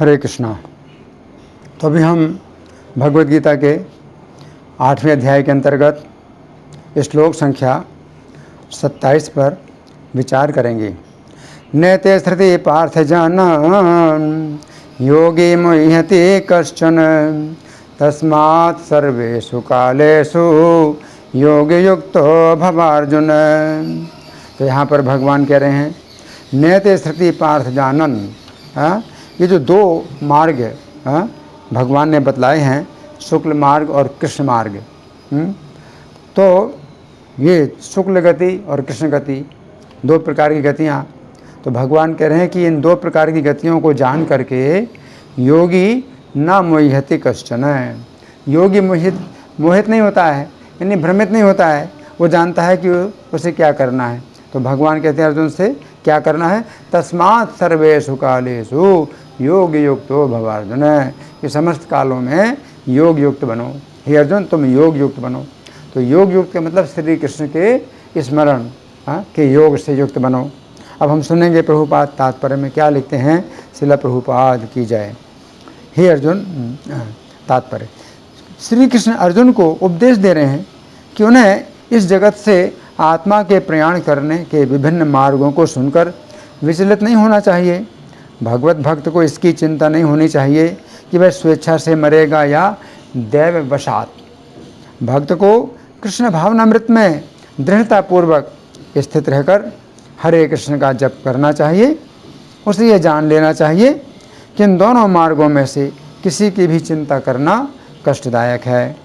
हरे कृष्णा। तो अभी हम भगवद गीता के 8वें अध्याय के अंतर्गत श्लोक संख्या 27 पर विचार करेंगे। नैते श्रुति पार्थ जानन् योगी मुह्यति कश्चन तस्मात् सर्वेषु कालेषु योगी युक्तो भवार्जुन। तो यहाँ पर भगवान कह रहे हैं नैते श्रुति पार्थ जानन्, ये जो दो मार्ग भगवान ने बतलाए हैं, शुक्ल मार्ग और कृष्ण मार्ग। तो ये शुक्ल गति और कृष्ण गति दो प्रकार की गतियाँ। तो भगवान कह रहे हैं कि इन दो प्रकार की गतियों को जान करके योगी न मोह्यति कश्चन, योगी मोहित नहीं होता है, यानी भ्रमित नहीं होता है। वो जानता है कि उसे क्या करना है। तो भगवान कहते हैं अर्जुन से क्या करना है, तस्मात् सर्वेषु कालेषु योग युक्तो भव अर्जुन, कि समस्त कालों में योग युक्त बनो। हे अर्जुन तुम योग युक्त बनो। तो योग युक्त का मतलब श्री कृष्ण के स्मरण के योग से युक्त बनो। अब हम सुनेंगे प्रभुपाद तात्पर्य में क्या लिखते हैं। श्रील प्रभुपाद की जय। हे अर्जुन, तात्पर्य श्री कृष्ण अर्जुन को उपदेश दे रहे हैं कि उन्हें इस जगत से आत्मा के प्रयाण करने के विभिन्न मार्गों को सुनकर विचलित नहीं होना चाहिए। भगवत भक्त को इसकी चिंता नहीं होनी चाहिए कि वह स्वेच्छा से मरेगा या दैव वशात। भक्त को कृष्ण भावनामृत में दृढ़तापूर्वक स्थित रहकर हरे कृष्ण का जप करना चाहिए। उसे यह जान लेना चाहिए कि इन दोनों मार्गों में से किसी की भी चिंता करना कष्टदायक है।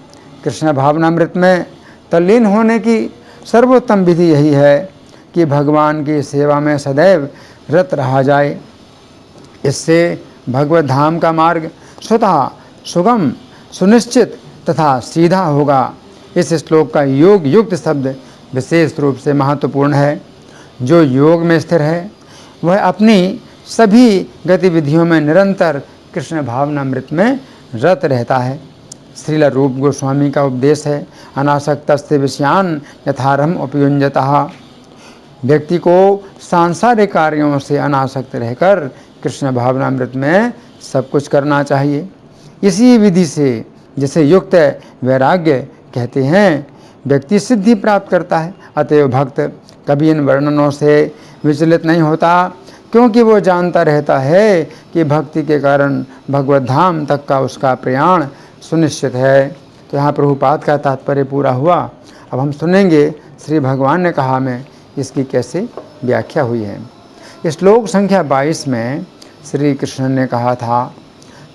कृष्ण भावनामृत में तल्लीन होने की सर्वोत्तम विधि यही है कि भगवान की सेवा में सदैव रत रहा जाए। इससे भगवत धाम का मार्ग स्वतः सुगम, सुनिश्चित तथा सीधा होगा। इस श्लोक का योग युक्त शब्द विशेष रूप से महत्वपूर्ण है। जो योग में स्थिर है वह अपनी सभी गतिविधियों में निरंतर कृष्ण भावनामृत में रत रहता है। श्रील रूप गोस्वामी का उपदेश है, अनासक्तस्ते विषयान यथारम उपयुञ्जतः। व्यक्ति को सांसारिक कार्यों से अनासक्त रहकर कृष्ण भावनामृत में सब कुछ करना चाहिए। इसी विधि से जिसे युक्त वैराग्य कहते हैं व्यक्ति सिद्धि प्राप्त करता है। अतएव भक्त कभी इन वर्णनों से विचलित नहीं होता, क्योंकि वो जानता रहता है कि भक्ति के कारण भगवत धाम तक का उसका प्रयाण सुनिश्चित है। तो यहाँ प्रभुपाद का तात्पर्य पूरा हुआ। अब हम सुनेंगे श्री भगवान ने कहा में इसकी कैसे व्याख्या हुई है। श्लोक संख्या 22 में श्री कृष्ण ने कहा था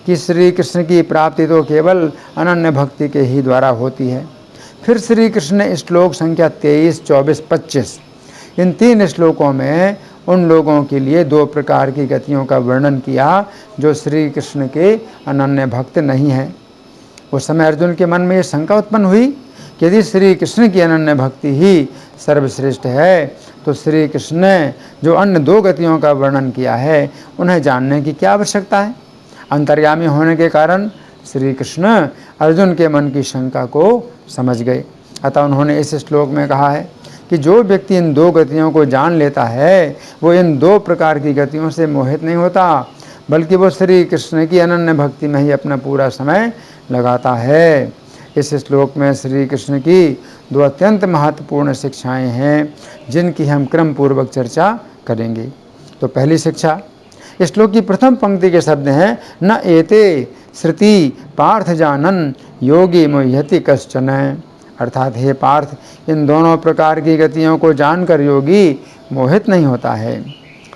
कि श्री कृष्ण की प्राप्ति तो केवल अनन्य भक्ति के ही द्वारा होती है। फिर श्री कृष्ण ने श्लोक संख्या 23, 24, 25 इन 3 श्लोकों में उन लोगों के लिए 2 प्रकार की गतियों का वर्णन किया जो श्री कृष्ण के अनन्य भक्त नहीं हैं। उस समय अर्जुन के मन में ये शंका उत्पन्न हुई कि यदि श्री कृष्ण की अनन्य भक्ति ही सर्वश्रेष्ठ है तो श्री कृष्ण ने जो अन्य 2 गतियों का वर्णन किया है उन्हें जानने की क्या आवश्यकता है। अंतर्यामी होने के कारण श्री कृष्ण अर्जुन के मन की शंका को समझ गए। अतः उन्होंने इस श्लोक में कहा है कि जो व्यक्ति इन 2 गतियों को जान लेता है वो इन 2 प्रकार की गतियों से मोहित नहीं होता, बल्कि वो श्री कृष्ण की अनन्य भक्ति में ही अपना पूरा समय लगाता है। इस श्लोक में श्री कृष्ण की 2 अत्यंत महत्वपूर्ण शिक्षाएं हैं जिनकी हम क्रम पूर्वक चर्चा करेंगे। तो पहली शिक्षा, श्लोक की प्रथम पंक्ति के शब्द हैं न एते श्रुति पार्थ जानन् योगी मुह्यति कश्चन। अर्थात हे पार्थ, इन दोनों प्रकार की गतियों को जानकर योगी मोहित नहीं होता है।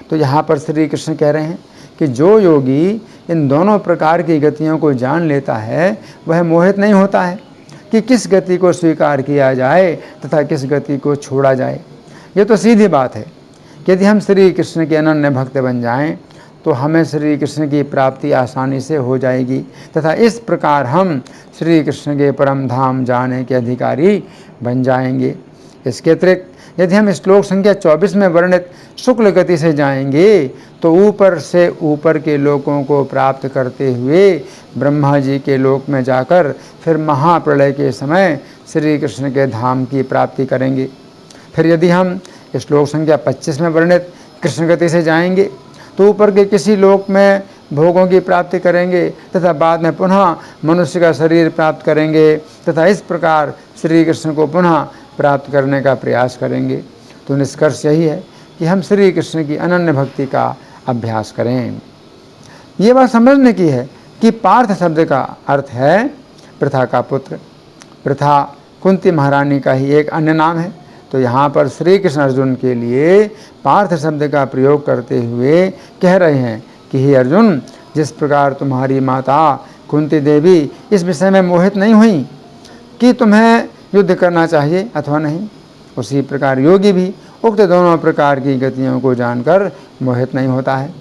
तो यहाँ पर श्री कृष्ण कह रहे हैं कि जो योगी इन दोनों प्रकार की गतियों को जान लेता है वह मोहित नहीं होता है कि किस गति को स्वीकार किया जाए तथा किस गति को छोड़ा जाए। ये तो सीधी बात है कि यदि हम श्री कृष्ण के अनन्य भक्त बन जाएं तो हमें श्री कृष्ण की प्राप्ति आसानी से हो जाएगी तथा इस प्रकार हम श्री कृष्ण के परम धाम जाने के अधिकारी बन जाएंगे। इसके अतिरिक्त यदि हम श्लोक संख्या 24 में वर्णित शुक्ल गति से जाएंगे तो ऊपर से ऊपर के लोकों को प्राप्त करते हुए ब्रह्मा जी के लोक में जाकर फिर महाप्रलय के समय श्री कृष्ण के धाम की प्राप्ति करेंगे। फिर यदि हम श्लोक संख्या 25 में वर्णित कृष्ण गति से जाएंगे तो ऊपर के किसी लोक में भोगों की प्राप्ति करेंगे तथा बाद में पुनः मनुष्य का शरीर प्राप्त करेंगे तथा इस प्रकार श्री कृष्ण को पुनः प्राप्त करने का प्रयास करेंगे। तो निष्कर्ष यही है कि हम श्री कृष्ण की अनन्य भक्ति का अभ्यास करें। ये बात समझने की है कि पार्थ शब्द का अर्थ है प्रथा का पुत्र। प्रथा कुंती महारानी का ही एक अन्य नाम है। तो यहाँ पर श्री कृष्ण अर्जुन के लिए पार्थ शब्द का प्रयोग करते हुए कह रहे हैं कि हे अर्जुन, जिस प्रकार तुम्हारी माता कुंती देवी इस विषय में मोहित नहीं हुई कि तुम्हें युद्ध करना चाहिए अथवा नहीं, उसी प्रकार योगी भी उक्त दोनों प्रकार की गतियों को जानकर मोहित नहीं होता है।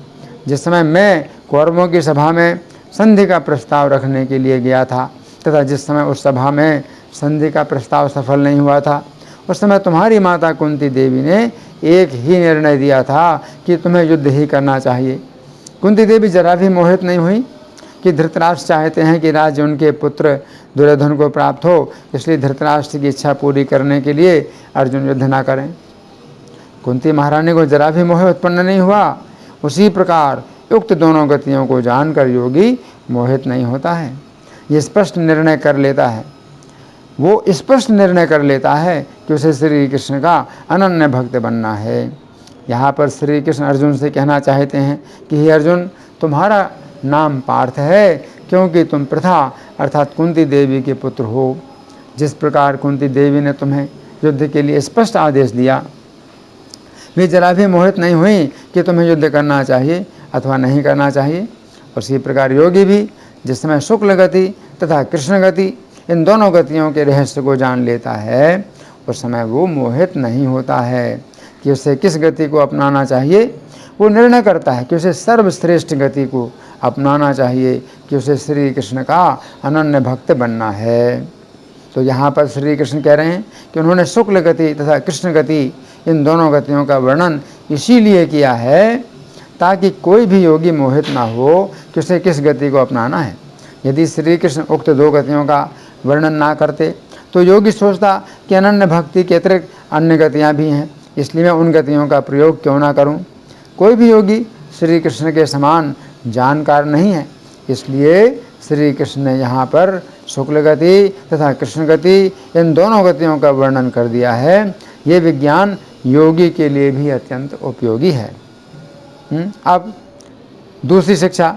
जिस समय मैं कौरवों की सभा में संधि का प्रस्ताव रखने के लिए गया था तथा जिस समय उस सभा में संधि का प्रस्ताव सफल नहीं हुआ था, उस समय तुम्हारी माता कुंती देवी ने एक ही निर्णय दिया था कि तुम्हें युद्ध ही करना चाहिए। कुंती देवी जरा भी मोहित नहीं हुई कि धृतराष्ट्र चाहते हैं कि राज्य उनके पुत्र दुर्योधन को प्राप्त हो, इसलिए धृतराष्ट्र की इच्छा पूरी करने के लिए अर्जुन युद्ध न करें। कुंती महारानी को जरा भी मोह उत्पन्न नहीं हुआ। उसी प्रकार उक्त दोनों गतियों को जानकर योगी मोहित नहीं होता है। ये स्पष्ट निर्णय कर लेता है, वो स्पष्ट निर्णय कर लेता है कि उसे श्री कृष्ण का अनन्य भक्त बनना है। यहाँ पर श्री कृष्ण अर्जुन से कहना चाहते हैं कि हे अर्जुन, तुम्हारा नाम पार्थ है क्योंकि तुम प्रथा अर्थात कुंती देवी के पुत्र हो। जिस प्रकार कुंती देवी ने तुम्हें युद्ध के लिए स्पष्ट आदेश दिया, वे जरा भी मोहित नहीं हुई कि तुम्हें युद्ध करना चाहिए अथवा नहीं करना चाहिए। उसी प्रकार योगी भी जिस समय शुक्ल गति तथा कृष्ण गति इन दोनों गतियों के रहस्य को जान लेता है, उस समय वो मोहित नहीं होता है कि उसे किस गति को अपनाना चाहिए। वो निर्णय करता है कि उसे सर्वश्रेष्ठ गति को अपनाना चाहिए, कि उसे श्री कृष्ण का अनन्य भक्त बनना है। तो यहाँ पर श्री कृष्ण कह रहे हैं कि उन्होंने शुक्ल गति तथा कृष्ण गति इन दोनों गतियों का वर्णन इसीलिए किया है ताकि कोई भी योगी मोहित ना हो कि उसे किस गति को अपनाना है। यदि श्री कृष्ण उक्त दो गतियों का वर्णन ना करते तो योगी सोचता कि अनन्य भक्ति के अतिरिक्त अन्य गतियाँ भी हैं, इसलिए मैं उन गतियों का प्रयोग क्यों ना करूं। कोई भी योगी श्री कृष्ण के समान जानकार नहीं है, इसलिए श्री कृष्ण ने यहाँ पर शुक्ल गति तथा कृष्ण गति इन दोनों गतियों का वर्णन कर दिया है। ये विज्ञान योगी के लिए भी अत्यंत उपयोगी है। अब दूसरी शिक्षा,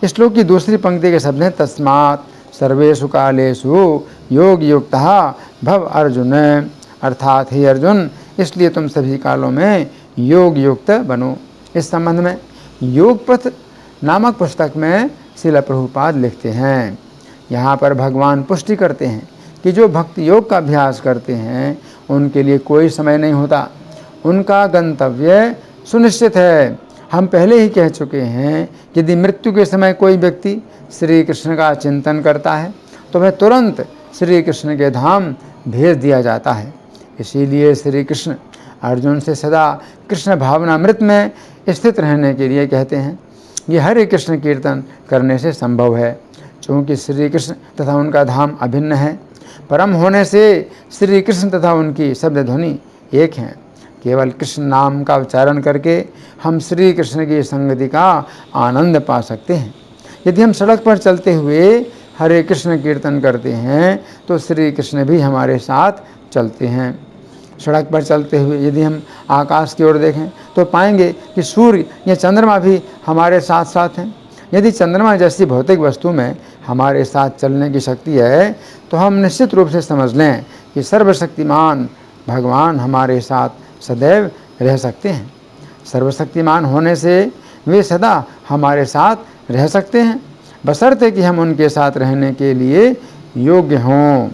श्लोक की दूसरी पंक्ति के शब्द हैं तस्मात् सर्वेषु कालेषु योग युक्तः भव अर्जुन, अर्थात हे अर्जुन, इसलिए तुम सभी कालों में योग युक्त बनो। इस संबंध में योग पथ नामक पुस्तक में श्रील प्रभुपाद लिखते हैं। यहाँ पर भगवान पुष्टि करते हैं कि जो भक्ति योग का अभ्यास करते हैं उनके लिए कोई समय नहीं होता, उनका गंतव्य सुनिश्चित है। हम पहले ही कह चुके हैं कि यदि मृत्यु के समय कोई व्यक्ति श्री कृष्ण का चिंतन करता है तो वह तुरंत श्री कृष्ण के धाम भेज दिया जाता है। इसीलिए श्री कृष्ण अर्जुन से सदा कृष्ण भावनामृत में स्थित रहने के लिए कहते हैं। ये हरे कृष्ण कीर्तन करने से संभव है, क्योंकि श्री कृष्ण तथा उनका धाम अभिन्न है। परम होने से श्री कृष्ण तथा उनकी शब्द ध्वनि एक हैं। केवल कृष्ण नाम का उच्चारण करके हम श्री कृष्ण की संगति का आनंद पा सकते हैं। यदि हम सड़क पर चलते हुए हरे कृष्ण कीर्तन करते हैं तो श्री कृष्ण भी हमारे साथ चलते हैं। सड़क पर चलते हुए यदि हम आकाश की ओर देखें तो पाएंगे कि सूर्य या चंद्रमा भी हमारे साथ साथ हैं। यदि चंद्रमा जैसी भौतिक वस्तु में हमारे साथ चलने की शक्ति है तो हम निश्चित रूप से समझ लें कि सर्वशक्तिमान भगवान हमारे साथ सदैव रह सकते हैं। सर्वशक्तिमान होने से वे सदा हमारे साथ रह सकते हैं, बशर्ते कि हम उनके साथ रहने के लिए योग्य हों।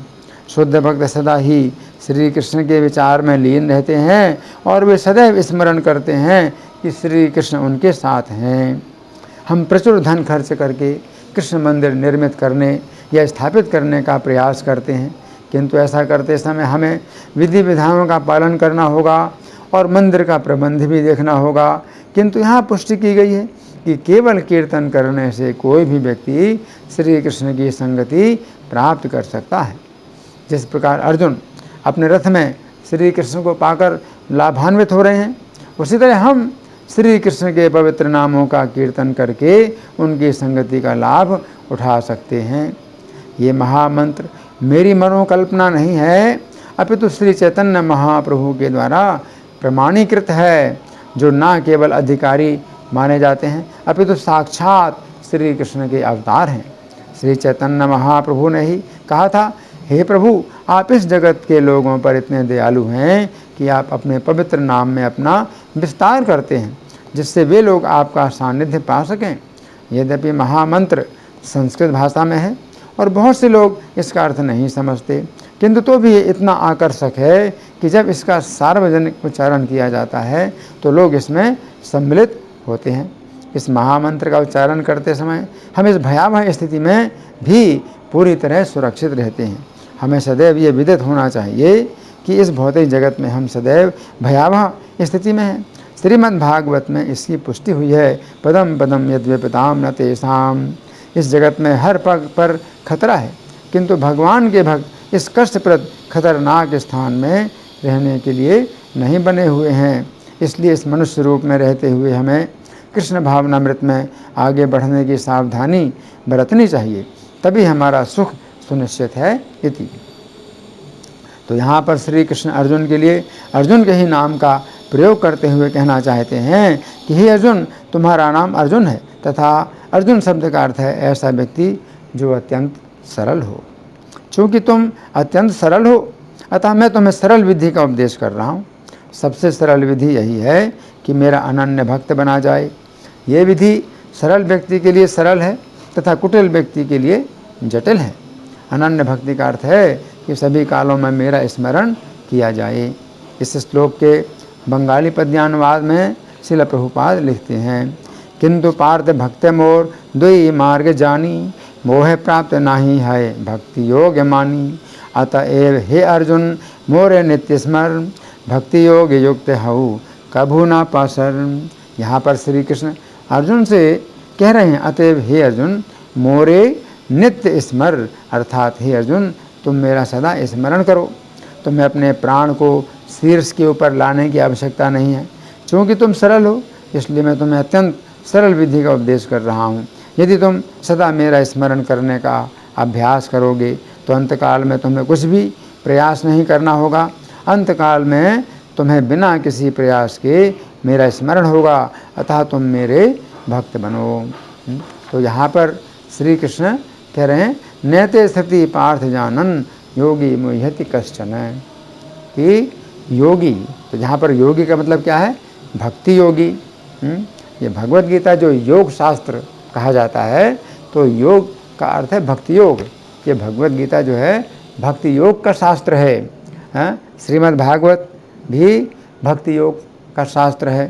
शुद्ध भक्त सदा ही श्री कृष्ण के विचार में लीन रहते हैं और वे सदैव स्मरण करते हैं कि श्री कृष्ण उनके साथ हैं। हम प्रचुर धन खर्च करके कृष्ण मंदिर निर्मित करने या स्थापित करने का प्रयास करते हैं, किंतु ऐसा करते समय हमें विधि विधानों का पालन करना होगा और मंदिर का प्रबंध भी देखना होगा। किंतु यहाँ पुष्टि की गई है कि केवल कीर्तन करने से कोई भी व्यक्ति श्री कृष्ण की संगति प्राप्त कर सकता है। जिस प्रकार अर्जुन अपने रथ में श्री कृष्ण को पाकर लाभान्वित हो रहे हैं, उसी तरह हम श्री कृष्ण के पवित्र नामों का कीर्तन करके उनकी संगति का लाभ उठा सकते हैं। ये महामंत्र मेरी मनोकल्पना नहीं है, अपितु श्री चैतन्य महाप्रभु के द्वारा प्रमाणीकृत है, जो न केवल अधिकारी माने जाते हैं अपितु साक्षात श्री कृष्ण के अवतार हैं। श्री चैतन्य महाप्रभु ने ही कहा था, हे प्रभु, आप इस जगत के लोगों पर इतने दयालु हैं कि आप अपने पवित्र नाम में अपना विस्तार करते हैं, जिससे वे लोग आपका सानिध्य पा सकें। यद्यपि महामंत्र संस्कृत भाषा में है और बहुत से लोग इसका अर्थ नहीं समझते, किंतु तो भी ये इतना आकर्षक है कि जब इसका सार्वजनिक उच्चारण किया जाता है तो लोग इसमें सम्मिलित होते हैं। इस महामंत्र का उच्चारण करते समय हम इस भयावह स्थिति में भी पूरी तरह सुरक्षित रहते हैं। हमें सदैव ये विदित होना चाहिए कि इस भौतिक जगत में हम सदैव भयावह स्थिति में हैं। श्रीमद् भागवत में इसकी पुष्टि हुई है, पदम पदम यद्विपदाम न तेषाम। इस जगत में हर पग पर खतरा है, किंतु भगवान के भक्त इस कष्टप्रद खतरनाक स्थान में रहने के लिए नहीं बने हुए हैं। इसलिए इस मनुष्य रूप में रहते हुए हमें कृष्ण भावनामृत में आगे बढ़ने की सावधानी बरतनी चाहिए, तभी हमारा सुख सुनिश्चित है। इति। तो यहाँ पर श्री कृष्ण अर्जुन के लिए अर्जुन के ही नाम का प्रयोग करते हुए कहना चाहते हैं कि हे अर्जुन, तुम्हारा नाम अर्जुन है, तथा अर्जुन शब्द का अर्थ है ऐसा व्यक्ति जो अत्यंत सरल हो। चूँकि तुम अत्यंत सरल हो, अतः मैं तुम्हें सरल विधि का उपदेश कर रहा हूँ। सबसे सरल विधि यही है कि मेरा अनन्य भक्त बना जाए। ये विधि सरल व्यक्ति के लिए सरल है तथा कुटिल व्यक्ति के लिए जटिल है। अनन्य भक्ति का अर्थ है कि सभी कालों में मेरा स्मरण किया जाए। इस श्लोक के बंगाली पद्यानुवाद में श्रील प्रभुपाद लिखते हैं, किंतु पार्थ भक्त मोर दुई मार्ग जानी, मोह प्राप्त नाही है भक्ति योग मानी। अतएव हे अर्जुन मोरे नित्य स्मर, भक्ति योग युक्त हऊ कभू ना पासर। यहाँ पर श्री कृष्ण अर्जुन से कह रहे हैं, अतएव हे अर्जुन मोरे नित्य स्मर, अर्थात हे अर्जुन तुम मेरा सदा स्मरण करो। तुम्हें अपने प्राण को शीर्ष के ऊपर लाने की आवश्यकता नहीं है। चूँकि तुम सरल हो, इसलिए मैं तुम्हें अत्यंत सरल विधि का उपदेश कर रहा हूँ। यदि तुम सदा मेरा स्मरण करने का अभ्यास करोगे तो अंतकाल में तुम्हें कुछ भी प्रयास नहीं करना होगा। अंतकाल में तुम्हें बिना किसी प्रयास के मेरा स्मरण होगा, अतः तुम मेरे भक्त बनो। तो यहाँ पर श्री कृष्ण कह रहे हैं, नैते स्थिति पार्थ जानन योगी मुह्यति कश्चन, कि योगी, तो यहाँ पर योगी का मतलब क्या है? भक्ति योगी। ये भगवत गीता जो योग शास्त्र कहा जाता है, तो योग का अर्थ है भक्ति योग। ये भगवत गीता जो है भक्ति योग का शास्त्र है। श्रीमद् भागवत भी भक्ति योग का शास्त्र है।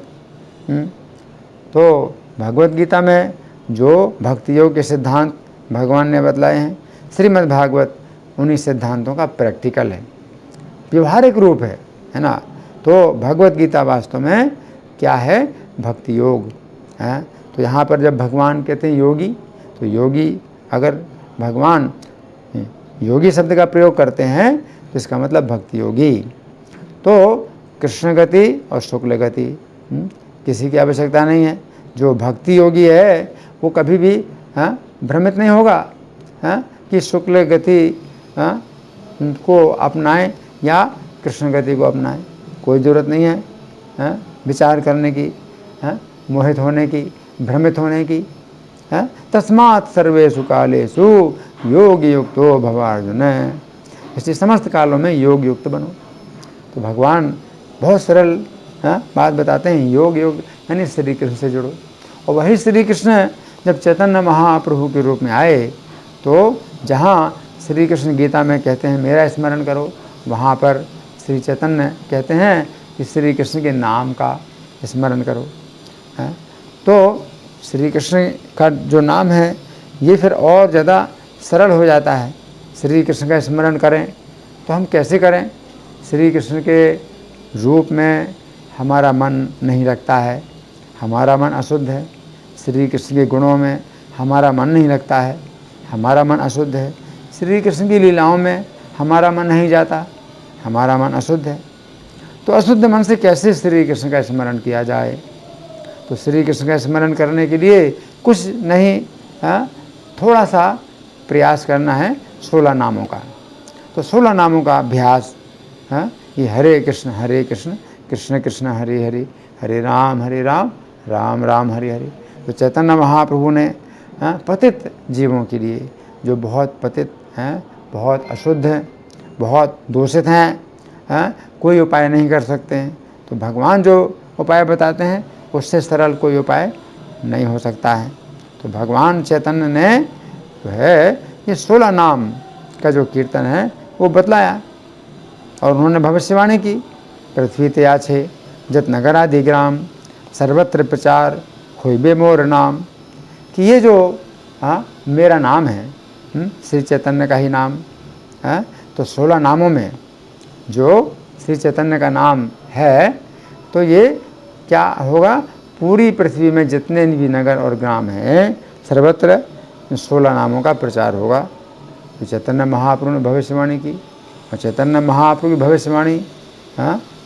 तो भगवत गीता में जो भक्ति योग के सिद्धांत भगवान ने बतलाए हैं, श्रीमद् भागवत उन्हीं सिद्धांतों का प्रैक्टिकल है, व्यवहारिक रूप है ना। तो भगवत गीता वास्तव में क्या है? भक्ति योग है। तो यहाँ पर जब भगवान कहते हैं योगी, तो योगी, अगर भगवान योगी शब्द का प्रयोग करते हैं तो इसका मतलब भक्ति योगी। तो कृष्ण गति और शुक्ल गति किसी की आवश्यकता नहीं है। जो भक्ति योगी है वो कभी भी भ्रमित नहीं होगा कि शुक्ल गति को अपनाएं या कृष्ण गति को अपनाएं। कोई ज़रूरत नहीं है विचार करने की, मोहित होने की, भ्रमित होने की। तस्मात् सर्वेषु कालेषु योग युक्तो भव अर्जुन, इसलिए समस्त कालों में योग युक्त बनो। तो भगवान बहुत सरल बात बताते हैं, योग यानी श्री कृष्ण से जुड़ो। और वही श्री कृष्ण जब चैतन्य महाप्रभु के रूप में आए, तो जहाँ श्री कृष्ण गीता में कहते हैं मेरा स्मरण करो, वहाँ पर श्री चैतन्य कहते हैं कि श्री कृष्ण के नाम का स्मरण करो। तो श्री कृष्ण का जो नाम है ये फिर और ज़्यादा सरल हो जाता है। श्री कृष्ण का स्मरण करें तो हम कैसे करें? श्री कृष्ण के रूप में हमारा मन नहीं लगता है, हमारा मन अशुद्ध है। श्री कृष्ण के गुणों में हमारा मन नहीं लगता है, हमारा मन अशुद्ध है। श्री कृष्ण की लीलाओं में हमारा मन नहीं जाता, हमारा मन अशुद्ध है। तो अशुद्ध मन से कैसे श्री कृष्ण का स्मरण किया जाए? तो श्री कृष्ण का स्मरण करने के लिए कुछ नहीं, थोड़ा सा प्रयास करना है 16 नामों का। तो 16 नामों का अभ्यास, ये हरे कृष्ण कृष्ण कृष्ण हरे हरे, हरे राम राम राम हरे हरे। तो चैतन्य महाप्रभु ने पतित जीवों के लिए, जो बहुत पतित हैं, बहुत अशुद्ध हैं, बहुत दूषित हैं, कोई उपाय नहीं कर सकते हैं, तो भगवान जो उपाय बताते हैं उससे सरल कोई उपाय नहीं हो सकता है। तो भगवान चैतन्य ने जो है ये 16 नाम का जो कीर्तन है वो बतलाया, और उन्होंने भविष्यवाणी की, पृथ्वी ते आछे जत नगर आदि ग्राम, सर्वत्र प्रचार होइबे मोर नाम। कि ये जो मेरा नाम है, श्री चैतन्य का ही नाम है, तो 16 नामों में जो श्री चैतन्य का नाम है, तो ये क्या होगा, पूरी पृथ्वी में जितने भी नगर और ग्राम हैं सर्वत्र 16 नामों का प्रचार होगा। तो चैतन्य महाप्रभु ने भविष्यवाणी की, और चैतन्य महाप्रभु की भविष्यवाणी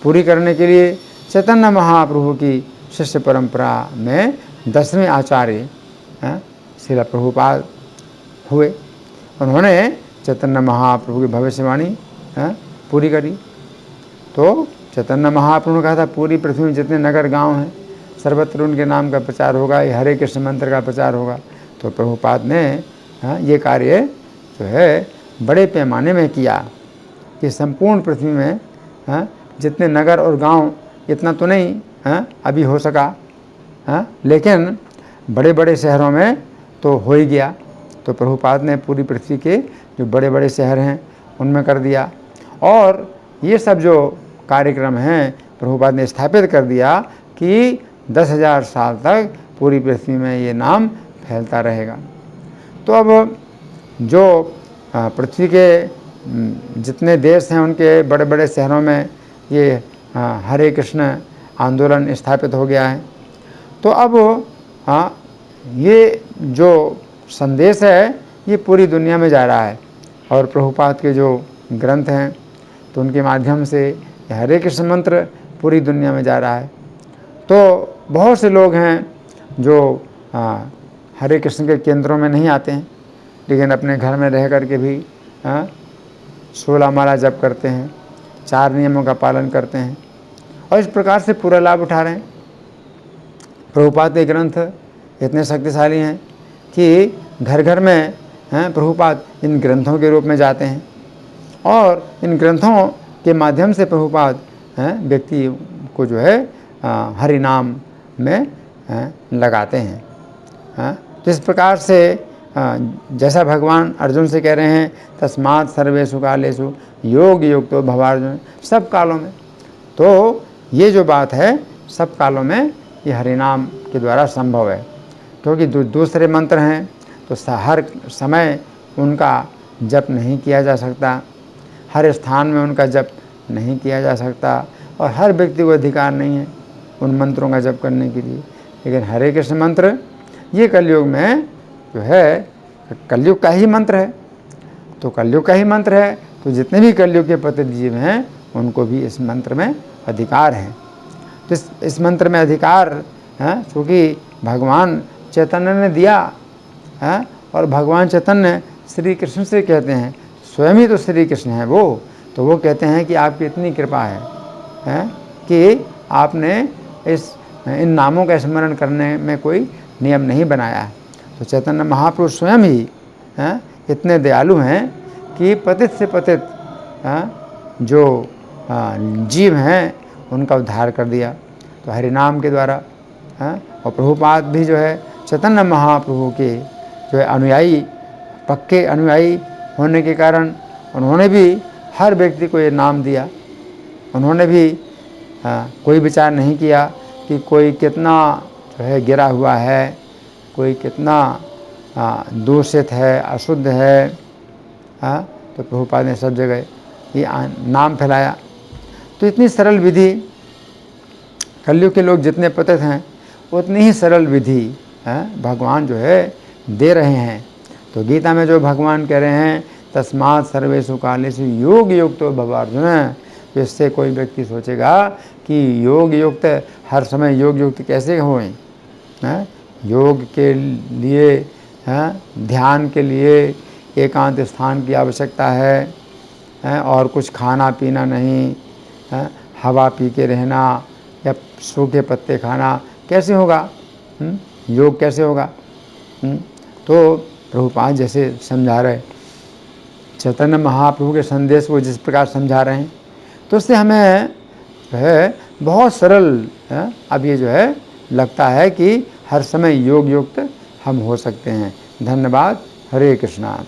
पूरी करने के लिए चैतन्य महाप्रभु की शिष्य परंपरा में 10वें आचार्य श्रील प्रभुपाद हुए। उन्होंने चैतन्य महाप्रभु की भविष्यवाणी पूरी करी। तो चैतन्य महाप्रभु ने कहा था पूरी पृथ्वी में जितने नगर गांव हैं सर्वत्र उनके नाम का प्रचार होगा, ये हरे कृष्ण मंत्र का प्रचार होगा। तो प्रभुपाद ने ये कार्य जो है बड़े पैमाने में किया कि संपूर्ण पृथ्वी में जितने नगर और गांव, इतना तो नहीं अभी हो सका, लेकिन बड़े बड़े शहरों में तो हो ही गया। तो प्रभुपाद ने पूरी पृथ्वी के जो बड़े बड़े शहर हैं उनमें कर दिया, और ये सब जो कार्यक्रम हैं प्रभुपाद ने स्थापित कर दिया कि 10,000 साल तक पूरी पृथ्वी में ये नाम फैलता रहेगा। तो अब जो पृथ्वी के जितने देश हैं उनके बड़े बड़े शहरों में ये हरे कृष्ण आंदोलन स्थापित हो गया है। तो अब ये जो संदेश है ये पूरी दुनिया में जा रहा है, और प्रभुपाद के जो ग्रंथ हैं तो उनके माध्यम से हरे कृष्ण मंत्र पूरी दुनिया में जा रहा है। तो बहुत से लोग हैं जो हरे कृष्ण के केंद्रों में नहीं आते हैं, लेकिन अपने घर में रह कर के भी 16 माला जप करते हैं, 4 नियमों का पालन करते हैं, और इस प्रकार से पूरा लाभ उठा रहे हैं। प्रभुपाद के ग्रंथ इतने शक्तिशाली हैं कि घर घर में प्रभुपाद इन ग्रंथों के रूप में जाते हैं, और इन ग्रंथों के माध्यम से प्रभुपाद व्यक्ति को जो है हरि नाम में लगाते हैं। तो इस प्रकार से जैसा भगवान अर्जुन से कह रहे हैं तस्मात् सर्वेषु कालेषु योग युक्तो भवार्जुन, सब कालों में, तो ये जो बात है सब कालों में ये हरिनाम के द्वारा संभव है, क्योंकि दूसरे मंत्र हैं तो हर समय उनका जप नहीं किया जा सकता, हर स्थान में उनका जप नहीं किया जा सकता, और हर व्यक्ति को अधिकार नहीं है उन मंत्रों का जप करने के लिए। लेकिन हरे कृष्ण मंत्र ये कलयुग में जो है, कलयुग का ही मंत्र है, तो कलयुग का ही मंत्र है, तो जितने भी कलयुग के पतित जीव हैं उनको भी इस मंत्र में अधिकार है। तो इस मंत्र में अधिकार है क्योंकि भगवान चैतन्य ने दिया है, और भगवान चैतन्य श्री कृष्ण से कहते हैं, स्वयं ही तो श्री कृष्ण है वो, तो वो कहते हैं कि आपकी इतनी कृपा है कि आपने इन नामों का स्मरण करने में कोई नियम नहीं बनाया है। तो चैतन्य महाप्रभु स्वयं ही इतने दयालु हैं कि पतित से पतित जो जीव हैं उनका उद्धार कर दिया, तो हरिनाम के द्वारा। और प्रभुपाद भी जो है चैतन्य महाप्रभु के जो है अनुयायी, पक्के अनुयायी होने के कारण उन्होंने भी हर व्यक्ति को ये नाम दिया। उन्होंने भी कोई विचार नहीं किया कि कोई कितना जो है गिरा हुआ है, कोई कितना दूषित है, अशुद्ध है, तो प्रभुपाद ने सब जगह ये नाम फैलाया। तो इतनी सरल विधि, कलयुग के लोग जितने पतित हैं उतनी ही सरल विधि भगवान जो है दे रहे हैं। तो गीता में जो भगवान कह रहे हैं तस्मात् सर्वेषु कालेषु योग युक्तो भव अर्जुन, तो इससे कोई व्यक्ति सोचेगा कि योग युक्त, हर समय योग युक्त कैसे होएं, हैं, योग के लिए हैं, ध्यान के लिए एकांत स्थान की आवश्यकता है और कुछ खाना पीना नहीं है, हवा पी के रहना या सूखे पत्ते खाना कैसे होगा? योग कैसे होगा? तो प्रभुपाद जैसे समझा रहे, चैतन्य महाप्रभु के संदेश को जिस प्रकार समझा रहे हैं, तो उससे हमें जो है बहुत सरल अब ये जो है लगता है कि हर समय योग युक्त हम हो सकते हैं। धन्यवाद। हरे कृष्णा।